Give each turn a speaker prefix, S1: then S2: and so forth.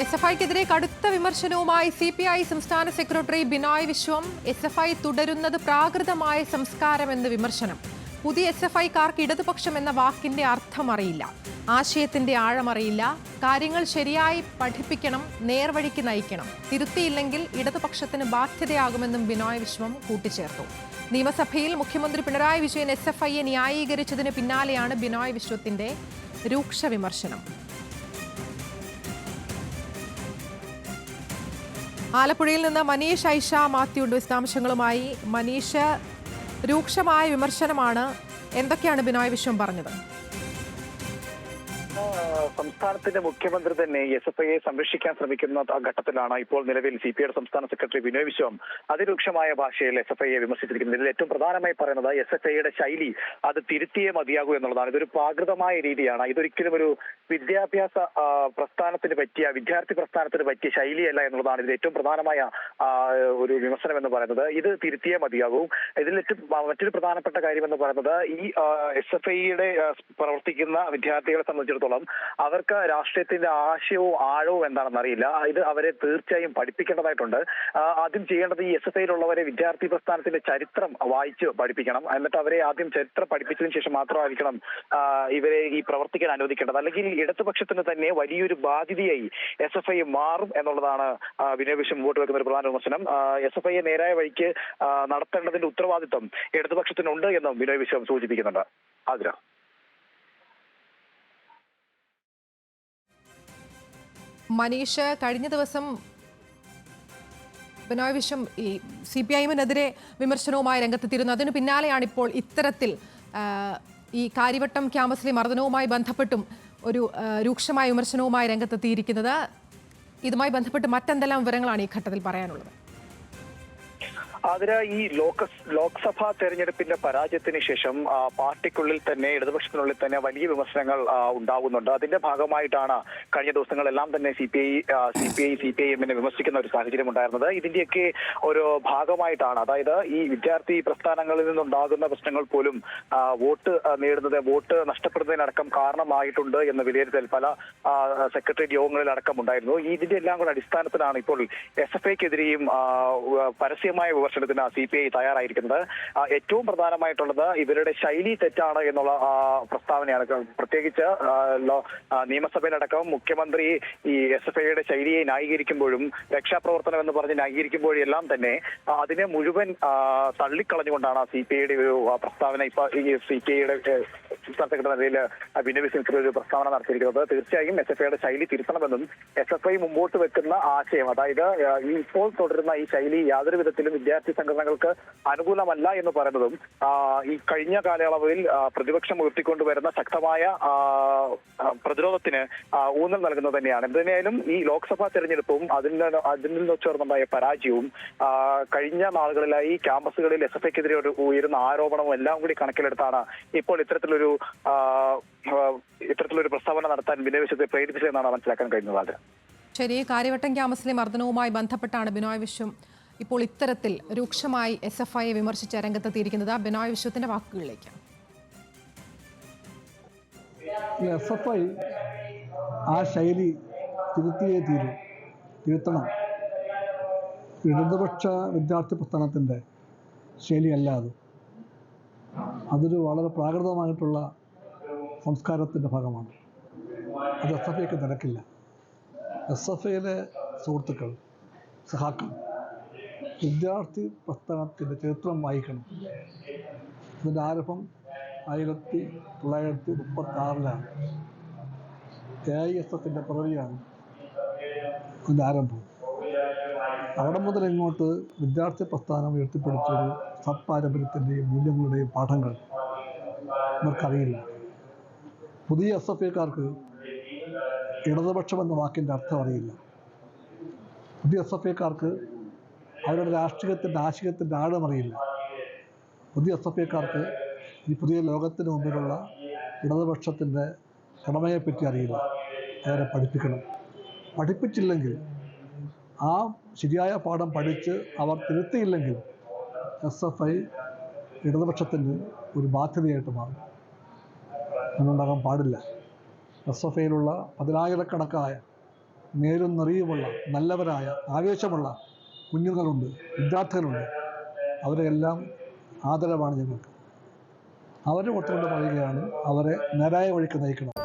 S1: SFIക്കെതിരെ കടുത്ത വിമർശനവുമായി CPI സംസ്ഥാന സെക്രട്ടറി ബിനോയ് വിശ്വം. SFI തുടരുന്നത് പ്രാകൃതമായ സംസ്കാരമെന്ന് വിമർശനം. പുതിയ SFIക്കാർക്ക് ഇടതുപക്ഷം എന്ന വാക്കിന്റെ അർത്ഥമറിയില്ല, ആശയത്തിന്റെ ആഴമറിയില്ല. കാര്യങ്ങൾ ശരിയായി പഠിപ്പിക്കണം, നേർവഴിക്ക് നയിക്കണം. തിരുത്തിയില്ലെങ്കിൽ ഇടതുപക്ഷത്തിന് ബാധ്യതയാകുമെന്നും ബിനോയ് വിശ്വം കൂട്ടിച്ചേർത്തു. നിയമസഭയിൽ മുഖ്യമന്ത്രി പിണറായി വിജയൻ SFIയെ ന്യായീകരിച്ചതിന് പിന്നാലെയാണ് ബിനോയ് വിശ്വത്തിന്റെ രൂക്ഷ വിമർശനം. ആലപ്പുഴയിൽ നിന്ന് മനീഷ് ഐഷ മാത്യുണ്ട് വിശദാംശങ്ങളുമായി. മനീഷ്, രൂക്ഷമായ വിമർശനമാണ്. എന്തൊക്കെയാണ് ബിനോയ് വിശ്വം പറഞ്ഞത്?
S2: സംസ്ഥാനത്തിന്റെ മുഖ്യമന്ത്രി തന്നെ SFIയെ സംരക്ഷിക്കാൻ ശ്രമിക്കുന്ന ഘട്ടത്തിലാണ് ഇപ്പോൾ നിലവിൽ CPI സംസ്ഥാന സെക്രട്ടറി ബിനോയ് വിശ്വം അതിരൂക്ഷമായ ഭാഷയിൽ SFIയെ വിമർശിച്ചിരിക്കുന്നത്. ഇതിൽ ഏറ്റവും പ്രധാനമായി പറയുന്നത് SFIയുടെ ശൈലി അത് തിരുത്തിയേ മതിയാകൂ എന്നുള്ളതാണ്. ഇതൊരു പ്രാകൃതമായ രീതിയാണ്. ഇതൊരിക്കലും ഒരു വിദ്യാഭ്യാസ പ്രസ്ഥാനത്തിന് പറ്റിയ, വിദ്യാർത്ഥി പ്രസ്ഥാനത്തിന് പറ്റിയ ശൈലിയല്ല എന്നുള്ളതാണ് ഇതിൽ ഏറ്റവും പ്രധാനമായ ഒരു വിമർശനം എന്ന് പറയുന്നത്. ഇത് തിരുത്തിയേ മതിയാകൂ. ഇതിൽ മറ്റൊരു പ്രധാനപ്പെട്ട കാര്യം എന്ന് പറയുന്നത് ഈ SFIയുടെ പ്രവർത്തിക്കുന്ന വിദ്യാർത്ഥികളെ സംബന്ധിച്ചിടത്തോളം അവർക്ക് രാഷ്ട്രീയത്തിന്റെ ആശയവും ആഴവും എന്താണെന്ന് അറിയില്ല. ഇത് അവരെ തീർച്ചയായും പഠിപ്പിക്കേണ്ടതായിട്ടുണ്ട്. ആദ്യം ചെയ്യേണ്ടത് ഈ SFIയിലുള്ളവരെ വിദ്യാർത്ഥി പ്രസ്ഥാനത്തിന്റെ ചരിത്രം വായിച്ച് പഠിപ്പിക്കണം. എന്നിട്ട് അവരെ ആദ്യം ചരിത്രം പഠിപ്പിച്ചതിന് ശേഷം മാത്രമായിരിക്കണം ഇവരെ ഈ പ്രവർത്തിക്കാൻ അനുവദിക്കേണ്ടത്. അല്ലെങ്കിൽ ഇടതുപക്ഷത്തിന് തന്നെ വലിയൊരു ബാധ്യതയായി SFI മാറും എന്നുള്ളതാണ് ബിനോയ് വിശ്വം മുമ്പോട്ട് വെക്കുന്ന ഒരു പ്രധാന വിമർശനം. SFIയെ നേരായ വഴിക്ക് നടത്തേണ്ടതിന്റെ ഉത്തരവാദിത്വം ഇടതുപക്ഷത്തിനുണ്ട് എന്നും ബിനോയ് വിശ്വം സൂചിപ്പിക്കുന്നുണ്ട്. ആതിര.
S1: മനീഷ്, കഴിഞ്ഞ ദിവസം ബിനോയ് വിശ്വം ഈ CPIഎമ്മിനെതിരെ വിമർശനവുമായി രംഗത്തെത്തിയിരുന്നു. അതിനു പിന്നാലെയാണ് ഇപ്പോൾ ഇത്തരത്തിൽ ഈ കാര്യവട്ടം ക്യാമ്പസിലെ മർദ്ദനവുമായി ബന്ധപ്പെട്ടും ഒരു രൂക്ഷമായ വിമർശനവുമായി രംഗത്തെത്തിയിരിക്കുന്നത്. ഇതുമായി ബന്ധപ്പെട്ട് മറ്റെന്തെല്ലാം വിവരങ്ങളാണ് ഈ ഘട്ടത്തിൽ പറയാനുള്ളത്?
S2: അതിന് ഈ ലോക്സഭാ തെരഞ്ഞെടുപ്പിന്റെ പരാജയത്തിന് ശേഷം പാർട്ടിക്കുള്ളിൽ തന്നെ, ഇടതുപക്ഷത്തിനുള്ളിൽ തന്നെ വലിയ വിമർശനങ്ങൾ ഉണ്ടാകുന്നുണ്ട്. അതിന്റെ ഭാഗമായിട്ടാണ് കഴിഞ്ഞ ദിവസങ്ങളെല്ലാം തന്നെ CPIഎമ്മിനെ വിമർശിക്കുന്ന ഒരു സാഹചര്യം ഉണ്ടായിരുന്നത്. ഇതിന്റെയൊക്കെ ഒരു ഭാഗമായിട്ടാണ്, അതായത് ഈ വിദ്യാർത്ഥി പ്രസ്ഥാനങ്ങളിൽ നിന്നുണ്ടാകുന്ന പ്രശ്നങ്ങൾ പോലും വോട്ട് നഷ്ടപ്പെടുന്നതിനടക്കം കാരണമായിട്ടുണ്ട് എന്ന വിലയിരുത്തൽ പല സെക്രട്ടേറിയറ്റ് യോഗങ്ങളിലടക്കം ഉണ്ടായിരുന്നു. ഇതിന്റെ എല്ലാം കൂടെ അടിസ്ഥാനത്തിലാണ് ഇപ്പോൾ SFIക്കെതിരെയും പരസ്യമായ വിമർശനത്തിന് CPI തയ്യാറായിരിക്കുന്നത്. ഏറ്റവും പ്രധാനമായിട്ടുള്ളത് ഇവരുടെ ശൈലി തെറ്റാണ് എന്നുള്ള പ്രസ്താവനയാണ്. പ്രത്യേകിച്ച് നിയമസഭയിലടക്കം മുഖ്യമന്ത്രി ഈ SFIയുടെ ശൈലിയെ ന്യായീകരിക്കുമ്പോഴും രക്ഷാപ്രവർത്തനം എന്ന് പറഞ്ഞ് ന്യായീകരിക്കുമ്പോഴും എല്ലാം തന്നെ അതിനെ മുഴുവൻ തള്ളിക്കളഞ്ഞുകൊണ്ടാണ് CPIയുടെ ഒരു പ്രസ്താവന ഇപ്പോൾ ഈ CPIയുടെ സംസ്ഥാന സെക്രട്ടറി നിലയിൽ ബിനോയ് വിശ്വം ഒരു പ്രസ്താവന നടത്തിയിരിക്കുന്നത്. തീർച്ചയായും SFIയുടെ ശൈലി തിരുത്തണമെന്നും SFI മുമ്പോട്ട് വെക്കുന്ന ആശയം, അതായത് ഇപ്പോൾ തുടരുന്ന ഈ ശൈലി യാതൊരു വിധത്തിലും വിദ്യാർത്ഥി സംഘടനകൾക്ക് അനുകൂലമല്ല എന്ന് പറയുന്നതും ഈ കഴിഞ്ഞ കാലയളവിൽ പ്രതിപക്ഷം ഉയർത്തിക്കൊണ്ടുവരുന്ന ശക്തമായ പ്രതിരോധത്തിന് ഊന്നൽ നൽകുന്നത് തന്നെയാണ്. എന്തായാലും ഈ ലോക്സഭാ തെരഞ്ഞെടുപ്പും അതിൽ നിന്ന് ചേർന്നുണ്ടായ പരാജയവും കഴിഞ്ഞ നാളുകളിലായി ക്യാമ്പസുകളിൽ SFIക്കെതിരെ ഉയരുന്ന ആരോപണവും എല്ലാം കൂടി കണക്കിലെടുത്താണ് ഇപ്പോൾ ഇത്തരത്തിലൊരു പ്രസ്താവന നടത്താൻ ബിനോയ് വിശ്വത്തെ പ്രേരിപ്പിച്ചതെന്നാണ് മനസ്സിലാക്കാൻ കഴിയുന്നത്.
S1: ശരി, കാര്യവട്ടം ക്യാമ്പസിലെ മർദ്ദനവുമായി ബന്ധപ്പെട്ടാണ് ബിനോയ് വിശ്വം ഇപ്പോൾ ഇത്തരത്തിൽ രൂക്ഷമായി SFIയെ വിമർശിച്ച രംഗത്തെത്തിയിരിക്കുന്നത്. ബിനോയ് വിശ്വത്തിന്റെ വാക്കുകളിലേക്ക്.
S3: SFI ആ ശൈലി തിരുത്തിയേ തിരുത്തണം. ഇടതുപക്ഷ വിദ്യാർത്ഥി പ്രസ്ഥാനത്തിൻ്റെ ശൈലിയല്ല അത്. അതൊരു വളരെ പ്രാകൃതമായിട്ടുള്ള സംസ്കാരത്തിൻ്റെ ഭാഗമാണ്. അത് SFIക്ക് നിരക്കില്ല. SFIയിലെ സുഹൃത്തുക്കൾ, സഹാക്കൾ വിദ്യാർത്ഥി പ്രസ്ഥാനത്തിൻ്റെ ചരിത്രം വായിക്കണം. ഇതിൻ്റെ ആരംഭം 1936-ലാണ്. AISFൻ്റെ പിറവിയാണ് ഇതിൻ്റെ ആരംഭം. അവിടെ മുതൽ ഇങ്ങോട്ട് വിദ്യാർത്ഥി പ്രസ്ഥാനം ഉയർത്തിപ്പിടിച്ചൊരു സത്പാരമ്പര്യത്തിൻ്റെയും മൂല്യങ്ങളുടെയും പാഠങ്ങൾ ഇവർക്കറിയില്ല. പുതിയ SFIക്കാർക്ക് ഇടതുപക്ഷം എന്ന വാക്കിൻ്റെ അർത്ഥം അറിയില്ല. പുതിയ SFIക്കാർക്ക് അവരുടെ രാഷ്ട്രീയത്തിൻ്റെ ആശയത്തിൻ്റെ ആഴമറിയില്ല. പുതിയ SFIക്കാർക്ക് ഈ പുതിയ ലോകത്തിന് മുമ്പിലുള്ള ഇടതുപക്ഷത്തിൻ്റെ കടമയെപ്പറ്റി അറിയില്ല. അവരെ പഠിപ്പിക്കണം. പഠിപ്പിച്ചില്ലെങ്കിൽ, ആ ശരിയായ പാഠം പഠിച്ച് അവർ തിരുത്തിയില്ലെങ്കിൽ SFI ഇടതുപക്ഷത്തിന് ഒരു ബാധ്യതയായിട്ട് മാറും. അങ്ങനെയുണ്ടാകാൻ പാടില്ല. SFIയിലുള്ള 10,000-കണക്കായ നേരും നിറയുമുള്ള നല്ലവരായ ആവേശമുള്ള കുഞ്ഞുങ്ങളുണ്ട്, വിദ്യാർത്ഥികളുണ്ട്. അവരെല്ലാം ആദരവാണ് ഞങ്ങൾക്ക്. അവരെ ഒത്തുകൊണ്ട് പറയുകയാണ്, അവരെ നേരായ വഴിക്ക് നയിക്കണം.